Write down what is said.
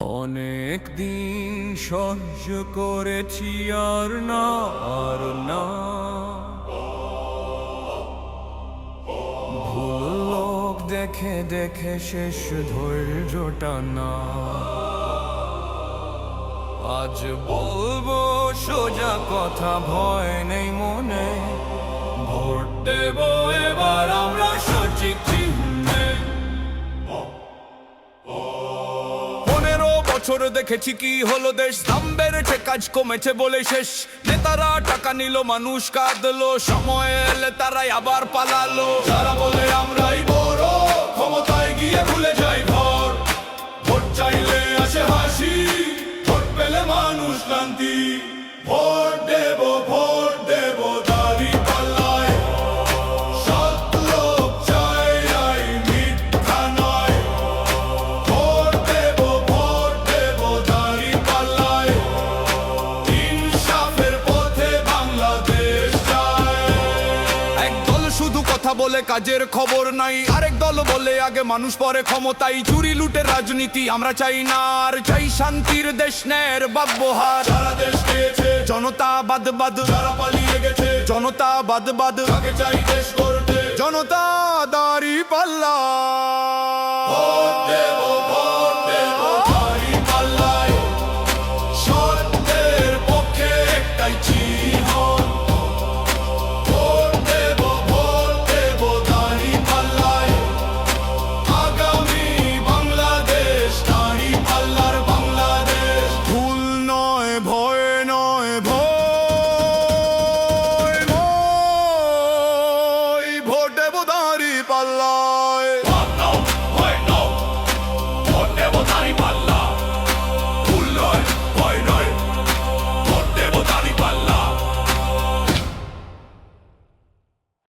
অনেক দিন সহ্য করেছি আর না আর না, ভুল লোক দেখে দেখে শেষ ধৈর্যটা না। আজ বলবো সোজা কথা, ভয় নেই মনে, ভোট দেব এবার আমরা সঠিক চিহ্নে। 15 বছর দেখেছি কি হলো দেশ, দাম বেড়েছে কাজ কমেছে বলে শেষ। নেতারা টাকা নিল, মানুষ কাঁদলো, সময় এলে তারাই আবার পালালো। যারা বলে আমরাই বড়, ক্ষমতায় গিয়ে ভুলে যাই ভর। ভোট চাইলে আসে হাসি, ভোট পেলে মানুষ ক্লান্তি। ভোট দেব দাঁড়িপাল্লায়, সৎ লোক চাই আই মিথ্যা নয়। ভোট দেব দাঁড়িপাল্লায়, ইনসাফের পথে বাংলাদেশ যায়। এক দল শুধু কথা বলে কাজের খবর নাই, আরেক দল বলে আগে মানুষ পরে ক্ষমতায়। চুরি লুটের রাজনীতি আমরা চাই না, আর চাই শান্তির দেশ, ন্যায়ের ব্যবহার। সারা দেশ পেয়েছে জনতা বাদ, যারা পালিয়ে গেছে জনতা বাদ। আগে চাই দেশ করতে জনতা দাঁড়িপাল্লা।